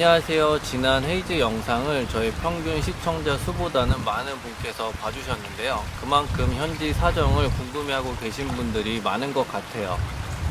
안녕하세요. 지난 헤이즈 영상을 저희 평균 시청자 수보다는 많은 분께서 봐주셨는데요. 그만큼 현지 사정을 궁금해하고 계신 분들이 많은 것 같아요.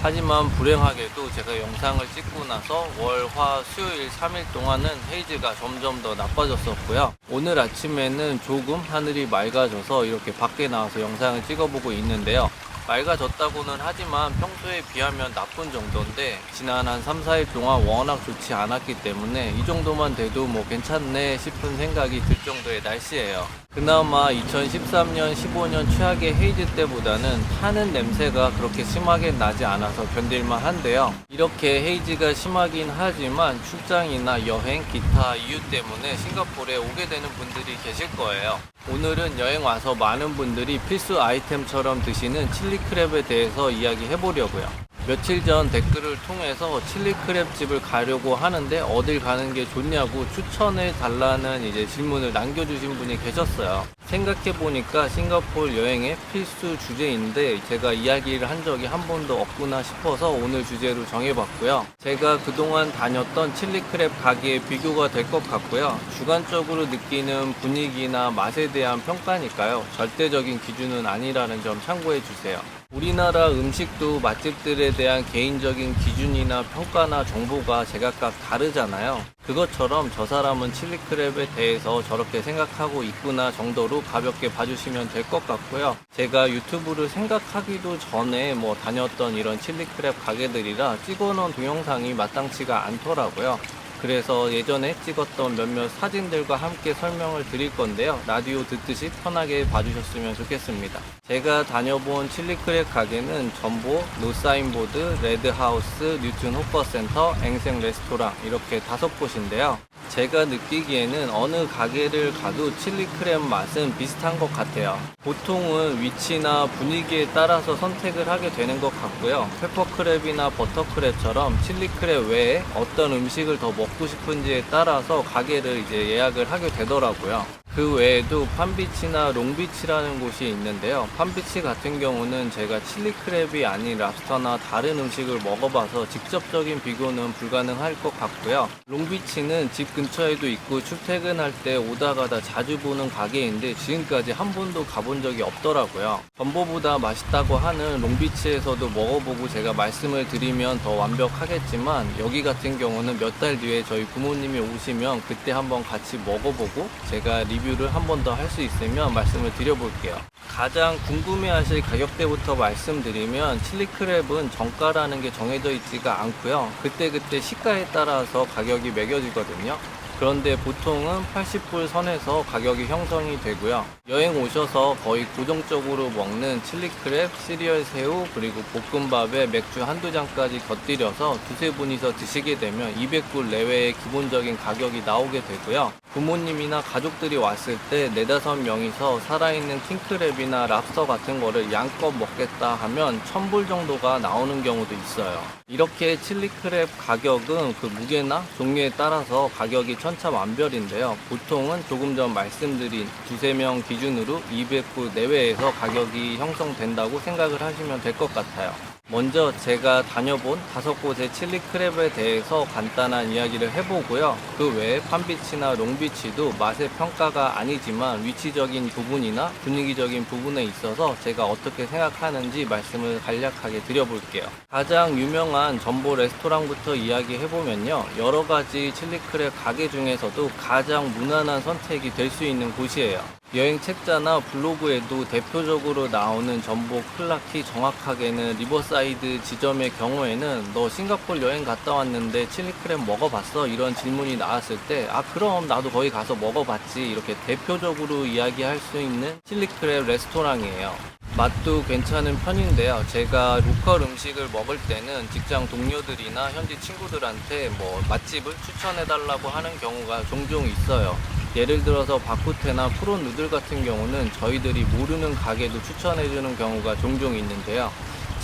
하지만 불행하게도 제가 영상을 찍고 나서 월, 화, 수요일 3일 동안은 헤이즈가 점점 더 나빠졌었고요. 오늘 아침에는 조금 하늘이 맑아져서 이렇게 밖에 나와서 영상을 찍어보고 있는데요. 맑아졌다고는 하지만 평소에 비하면 나쁜 정도인데 지난 한 3, 4일 동안 워낙 좋지 않았기 때문에 이 정도만 돼도 뭐 괜찮네 싶은 생각이 들 정도의 날씨예요. 그나마 2013년, 15년 최악의 헤이즈 때보다는 타는 냄새가 그렇게 심하게 나지 않아서 견딜만 한데요. 이렇게 헤이즈가 심하긴 하지만 출장이나 여행, 기타 이유 때문에 싱가포르에 오게 되는 분들이 계실 거예요. 오늘은 여행 와서 많은 분들이 필수 아이템처럼 드시는 칠리크랩에 대해서 이야기해 보려고요. 며칠 전 댓글을 통해서 칠리크랩 집을 가려고 하는데 어딜 가는 게 좋냐고 추천해 달라는 질문을 남겨주신 분이 계셨어요. 생각해보니까 싱가포르 여행의 필수 주제인데 제가 이야기를 한 적이 한 번도 없구나 싶어서 오늘 주제로 정해봤고요. 제가 그동안 다녔던 칠리크랩 가게의 비교가 될 것 같고요. 주관적으로 느끼는 분위기나 맛에 대한 평가니까요. 절대적인 기준은 아니라는 점 참고해주세요. 우리나라 음식도 맛집들에 대한 개인적인 기준이나 평가나 정보가 제각각 다르잖아요. 그것처럼 저 사람은 칠리크랩에 대해서 저렇게 생각하고 있구나 정도로 가볍게 봐주시면 될 것 같고요. 제가 유튜브를 생각하기도 전에 다녔던 이런 칠리크랩 가게들이라 찍어놓은 동영상이 마땅치가 않더라고요. 그래서 예전에 찍었던 몇몇 사진들과 함께 설명을 드릴 건데요. 라디오 듣듯이 편하게 봐주셨으면 좋겠습니다. 제가 다녀본 칠리크랩 가게는 전보, 노사인보드, 레드하우스, 뉴튼 호커센터, 앵생 레스토랑 이렇게 5곳인데요. 제가 느끼기에는 어느 가게를 가도 칠리크랩 맛은 비슷한 것 같아요. 보통은 위치나 분위기에 따라서 선택을 하게 되는 것 같고요. 페퍼크랩이나 버터크랩처럼 칠리크랩 외에 어떤 음식을 더 먹고 싶은지에 따라서 가게를 예약을 하게 되더라고요. 그 외에도 팜비치나 롱비치라는 곳이 있는데요. 팜비치 같은 경우는 제가 칠리크랩이 아닌 랍스터나 다른 음식을 먹어봐서 직접적인 비교는 불가능할 것 같고요. 롱비치는 집 근처에도 있고 출퇴근할 때 오다 가다 자주 보는 가게인데 지금까지 한 번도 가본 적이 없더라고요. 전보보다 맛있다고 하는 롱비치에서도 먹어보고 제가 말씀을 드리면 더 완벽하겠지만 여기 같은 경우는 몇 달 뒤에 저희 부모님이 오시면 그때 한번 같이 먹어보고 제가 리뷰를 한 번 더 할 수 있으면 말씀을 드려볼게요. 가장 궁금해하실 가격대부터 말씀드리면 칠리크랩은 정가라는 게 정해져 있지가 않고요. 그때그때 시가에 따라서 가격이 매겨지거든요. 그런데 보통은 80불 선에서 가격이 형성이 되고요. 여행 오셔서 거의 고정적으로 먹는 칠리크랩, 시리얼 새우, 그리고 볶음밥에 맥주 한두 잔까지 곁들여서 두세 분이서 드시게 되면 200불 내외의 기본적인 가격이 나오게 되고요. 부모님이나 가족들이 왔을 때 4, 5명이서 살아있는 킹크랩이나 랍스터 같은 거를 양껏 먹겠다 하면 1000불 정도가 나오는 경우도 있어요. 이렇게 칠리크랩 가격은 그 무게나 종류에 따라서 가격이 천차만별인데요. 보통은 조금 전 말씀드린 두세 명 기준으로 200불 내외에서 가격이 형성된다고 생각을 하시면 될 것 같아요. 먼저 제가 다녀본 5곳의 칠리크랩에 대해서 간단한 이야기를 해보고요. 그 외에 팜비치나 롱비치도 맛의 평가가 아니지만 위치적인 부분이나 분위기적인 부분에 있어서 제가 어떻게 생각하는지 말씀을 간략하게 드려볼게요. 가장 유명한 전보 레스토랑부터 이야기해보면요. 여러가지 칠리크랩 가게 중에서도 가장 무난한 선택이 될 수 있는 곳이에요. 여행 책자나 블로그에도 대표적으로 나오는 전보 클라키, 정확하게는 리버사이드 지점의 경우에는 너 싱가포르 여행 갔다 왔는데 칠리크랩 먹어봤어? 이런 질문이 나왔을 때 그럼 나도 거기 가서 먹어봤지 이렇게 대표적으로 이야기할 수 있는 칠리크랩 레스토랑이에요. 맛도 괜찮은 편인데요. 제가 로컬 음식을 먹을 때는 직장 동료들이나 현지 친구들한테 맛집을 추천해달라고 하는 경우가 종종 있어요. 예를 들어서 바쿠테나 프론 누들 같은 경우는 저희들이 모르는 가게도 추천해주는 경우가 종종 있는데요.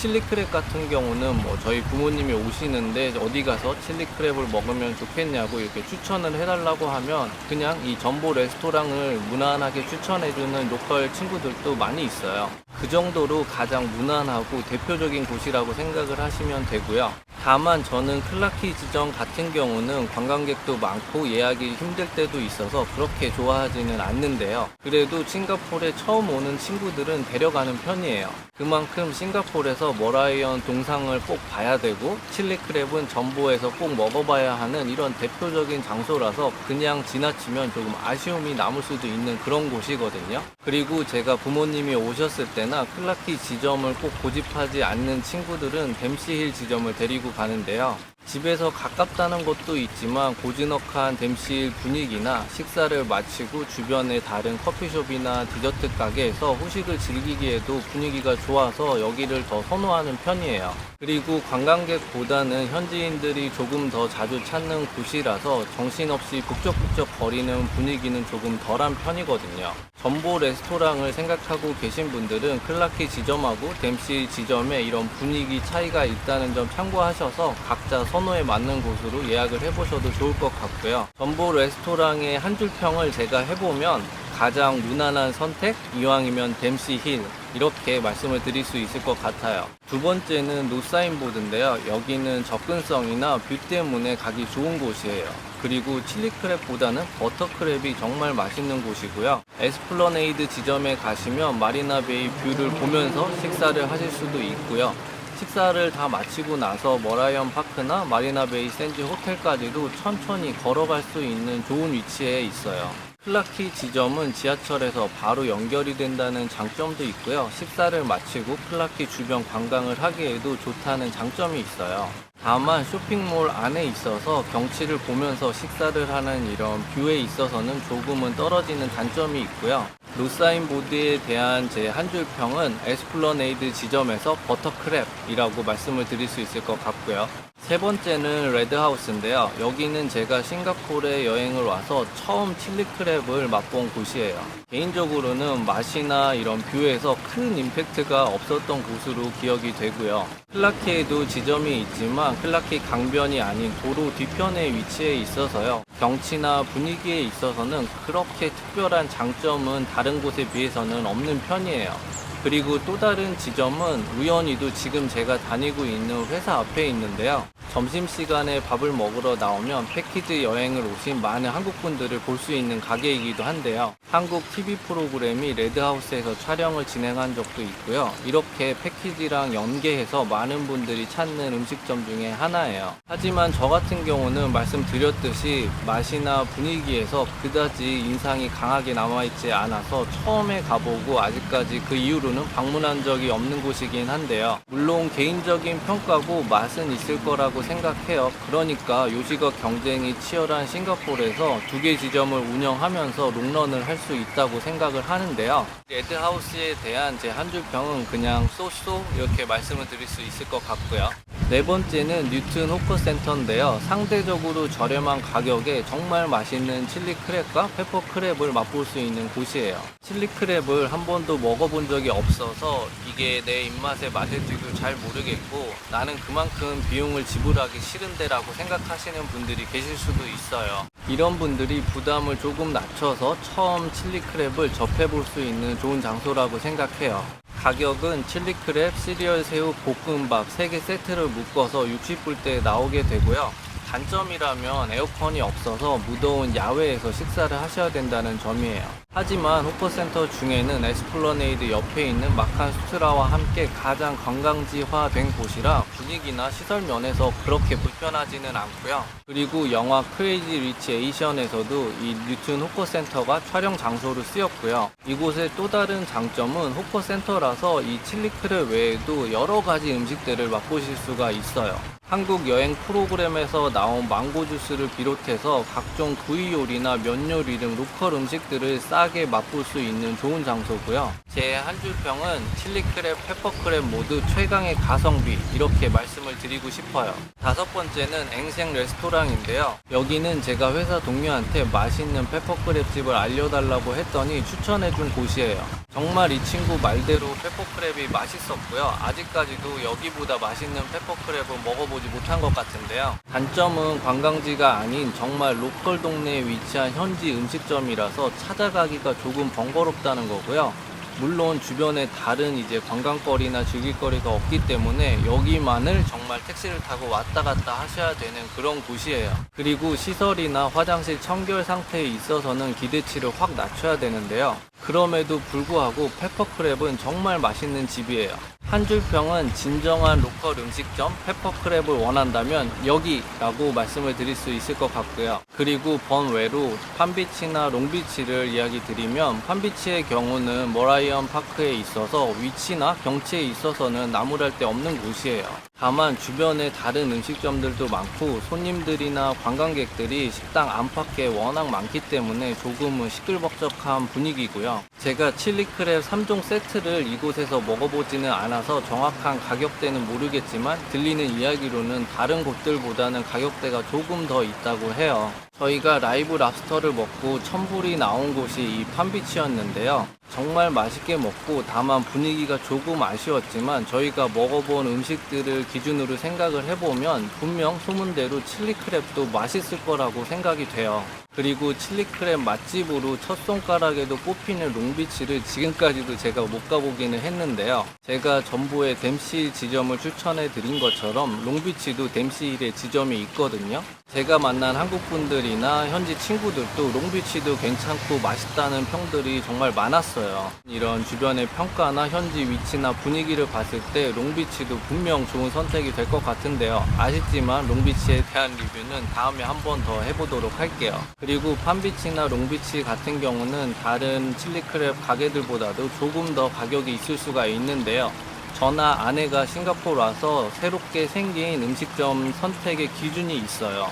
칠리크랩 같은 경우는 저희 부모님이 오시는데 어디 가서 칠리크랩을 먹으면 좋겠냐고 이렇게 추천을 해달라고 하면 그냥 이 전보 레스토랑을 무난하게 추천해주는 로컬 친구들도 많이 있어요. 그 정도로 가장 무난하고 대표적인 곳이라고 생각을 하시면 되고요. 다만 저는 클라키 지점 같은 경우는 관광객도 많고 예약이 힘들 때도 있어서 그렇게 좋아하지는 않는데요. 그래도 싱가포르에 처음 오는 친구들은 데려가는 편이에요. 그만큼 싱가포르에서 머라이언 동상을 꼭 봐야 되고 칠리크랩은 전보에서 꼭 먹어봐야 하는 이런 대표적인 장소라서 그냥 지나치면 조금 아쉬움이 남을 수도 있는 그런 곳이거든요. 그리고 제가 부모님이 오셨을 때나 클라키 지점을 꼭 고집하지 않는 친구들은 댐시힐 지점을 데리고 가는데요. 집에서 가깝다는 것도 있지만 고즈넉한 댐시힐 분위기나 식사를 마치고 주변의 다른 커피숍이나 디저트 가게에서 후식을 즐기기에도 분위기가 좋아서 여기를 더 선호하는 편이에요. 그리고 관광객보다는 현지인들이 조금 더 자주 찾는 곳이라서 정신없이 북적북적 거리는 분위기는 조금 덜한 편이거든요. 전보 레스토랑을 생각하고 계신 분들은 클라키 지점하고 댐시힐 지점에 이런 분위기 차이가 있다는 점 참고하셔서 각자 선호에 맞는 곳으로 예약을 해보셔도 좋을 것 같고요. 전보 레스토랑의 한 줄 평을 제가 해보면 가장 무난한 선택, 이왕이면 댐시힐 이렇게 말씀을 드릴 수 있을 것 같아요. 두 번째는 노사인보드인데요. 여기는 접근성이나 뷰 때문에 가기 좋은 곳이에요. 그리고 칠리크랩보다는 버터크랩이 정말 맛있는 곳이고요. 에스플러네이드 지점에 가시면 마리나베이 뷰를 보면서 식사를 하실 수도 있고요. 식사를 다 마치고 나서 머라이언 파크나 마리나베이 샌즈 호텔까지도 천천히 걸어갈 수 있는 좋은 위치에 있어요. 클라키 지점은 지하철에서 바로 연결이 된다는 장점도 있고요. 식사를 마치고 클라키 주변 관광을 하기에도 좋다는 장점이 있어요. 다만 쇼핑몰 안에 있어서 경치를 보면서 식사를 하는 이런 뷰에 있어서는 조금은 떨어지는 단점이 있고요. 노사인보드에 대한 제 한 줄 평은 에스플러네이드 지점에서 버터크랩이라고 말씀을 드릴 수 있을 것 같고요. 세 번째는 레드하우스인데요. 여기는 제가 싱가포르에 여행을 와서 처음 칠리크랩을 맛본 곳이에요. 개인적으로는 맛이나 이런 뷰에서 큰 임팩트가 없었던 곳으로 기억이 되고요. 클라키에도 지점이 있지만 클라키 강변이 아닌 도로 뒤편에 위치해 있어서요. 경치나 분위기에 있어서는 그렇게 특별한 장점은 다른 곳에 비해서는 없는 편이에요. 그리고 또 다른 지점은 우연히도 지금 제가 다니고 있는 회사 앞에 있는데요. 점심시간에 밥을 먹으러 나오면 패키지 여행을 오신 많은 한국분들을 볼 수 있는 가게이기도 한데요. 한국 TV 프로그램이 레드하우스에서 촬영을 진행한 적도 있고요. 이렇게 패키지랑 연계해서 많은 분들이 찾는 음식점 중에 하나예요. 하지만 저 같은 경우는 말씀드렸듯이 맛이나 분위기에서 그다지 인상이 강하게 남아있지 않아서 처음에 가보고 아직까지 그 이후로는 방문한 적이 없는 곳이긴 한데요. 물론 개인적인 평가고 맛은 있을 거라고 생각해요. 그러니까 요지껏 경쟁이 치열한 싱가포르에서 두 개 지점을 운영하면서 롱런을 할 수 있다고 생각을 하는데요. 레드하우스에 대한 제 한 줄 평은 그냥 쏘쏘 이렇게 말씀을 드릴 수 있을 것 같고요. 네 번째는 뉴튼 호커센터인데요. 상대적으로 저렴한 가격에 정말 맛있는 칠리크랩과 페퍼크랩을 맛볼 수 있는 곳이에요. 칠리크랩을 한 번도 먹어본 적이 없어서 이게 내 입맛에 맞을지도 잘 모르겠고 나는 그만큼 비용을 지불하기 싫은데라고 생각하시는 분들이 계실 수도 있어요. 이런 분들이 부담을 조금 낮춰서 처음 칠리크랩을 접해볼 수 있는 좋은 장소라고 생각해요. 가격은 칠리크랩, 시리얼 새우, 볶음밥 3개 세트를 묶어서 60불대에 나오게 되고요. 단점이라면 에어컨이 없어서 무더운 야외에서 식사를 하셔야 된다는 점이에요. 하지만 호커센터 중에는 에스플러네이드 옆에 있는 마칸 수트라와 함께 가장 관광지화된 곳이라 분위기나 시설 면에서 그렇게 불편하지는 않고요. 그리고 영화 크레이지 리치 에이션에서도 이 뉴튼 호커센터가 촬영 장소로 쓰였고요. 이곳의 또 다른 장점은 호커센터라서 이 칠리크랩 외에도 여러 가지 음식들을 맛보실 수가 있어요. 한국 여행 프로그램에서 나온 망고 주스를 비롯해서 각종 구이 요리나 면 요리 등 로컬 음식들을 싸게 맛볼 수 있는 좋은 장소고요. 제 한 줄 평은 칠리크랩, 페퍼크랩 모두 최강의 가성비 이렇게 말씀을 드리고 싶어요. 다섯 번째는 앵생 레스토랑인데요. 여기는 제가 회사 동료한테 맛있는 페퍼크랩 집을 알려달라고 했더니 추천해준 곳이에요. 정말 이 친구 말대로 페퍼크랩이 맛있었고요. 아직까지도 여기보다 맛있는 페퍼크랩은 먹어보지 못한 것 같은데요. 단점은 관광지가 아닌 정말 로컬 동네에 위치한 현지 음식점이라서 찾아가기가 조금 번거롭다는 거고요. 물론 주변에 다른 이제 관광거리나 즐길거리가 없기 때문에 여기만을 정말 택시를 타고 왔다 갔다 하셔야 되는 그런 곳이에요. 그리고 시설이나 화장실 청결 상태에 있어서는 기대치를 확 낮춰야 되는데요. 그럼에도 불구하고 페퍼크랩은 정말 맛있는 집이에요. 한 줄 평은 진정한 로컬 음식점 페퍼크랩을 원한다면 여기라고 말씀을 드릴 수 있을 것 같고요. 그리고 번외로 팜비치나 롱비치를 이야기 드리면, 팜비치의 경우는 머라이언 파크에 있어서 위치나 경치에 있어서는 나무랄 데 없는 곳이에요. 다만 주변에 다른 음식점들도 많고 손님들이나 관광객들이 식당 안팎에 워낙 많기 때문에 조금은 시끌벅적한 분위기고요. 제가 칠리크랩 3종 세트를 이곳에서 먹어보지는 않아서 정확한 가격대는 모르겠지만 들리는 이야기로는 다른 곳들보다는 가격대가 조금 더 있다고 해요. 저희가 라이브 랍스터를 먹고 천불이 나온 곳이 이 팜비치였는데요. 정말 맛있게 먹고 다만 분위기가 조금 아쉬웠지만 저희가 먹어본 음식들을 기준으로 생각을 해보면 분명 소문대로 칠리크랩도 맛있을 거라고 생각이 돼요. 그리고 칠리크랩 맛집으로 첫 손가락에도 꼽히는 롱비치를 지금까지도 제가 못 가보기는 했는데요. 제가 전부에 댐시힐 지점을 추천해 드린 것처럼 롱비치도 댐시힐에 지점이 있거든요. 제가 만난 한국분들이나 현지 친구들도 롱비치도 괜찮고 맛있다는 평들이 정말 많았어요. 이런 주변의 평가나 현지 위치나 분위기를 봤을 때 롱비치도 분명 좋은 선택이 될 것 같은데요. 아쉽지만 롱비치에 대한 리뷰는 다음에 한 번 더 해보도록 할게요. 그리고 팜비치나 롱비치 같은 경우는 다른 칠리크랩 가게들보다도 조금 더 가격이 있을 수가 있는데요. 저나 아내가 싱가포르 와서 새롭게 생긴 음식점 선택의 기준이 있어요.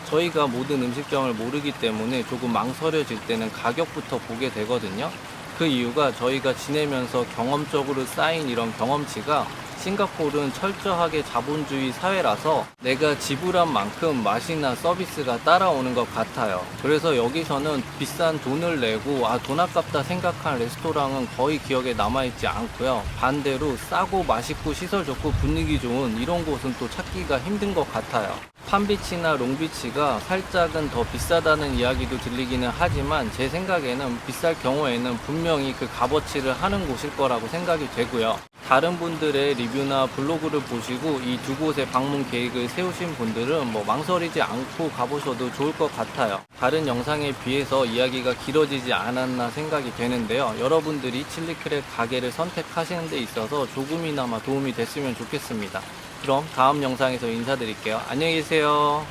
저희가 모든 음식점을 모르기 때문에 조금 망설여질 때는 가격부터 보게 되거든요. 그 이유가 저희가 지내면서 경험적으로 쌓인 이런 경험치가 싱가포르는 철저하게 자본주의 사회라서 내가 지불한 만큼 맛이나 서비스가 따라오는 것 같아요. 그래서 여기서는 비싼 돈을 내고 돈 아깝다 생각한 레스토랑은 거의 기억에 남아있지 않고요. 반대로 싸고 맛있고 시설 좋고 분위기 좋은 이런 곳은 또 찾기가 힘든 것 같아요. 팜비치나 롱비치가 살짝은 더 비싸다는 이야기도 들리기는 하지만 제 생각에는 비쌀 경우에는 분명히 그 값어치를 하는 곳일 거라고 생각이 되고요. 다른 분들의 리뷰나 블로그를 보시고 이 두 곳의 방문 계획을 세우신 분들은 망설이지 않고 가보셔도 좋을 것 같아요. 다른 영상에 비해서 이야기가 길어지지 않았나 생각이 되는데요. 여러분들이 칠리크랩 가게를 선택하시는 데 있어서 조금이나마 도움이 됐으면 좋겠습니다. 그럼 다음 영상에서 인사드릴게요. 안녕히 계세요.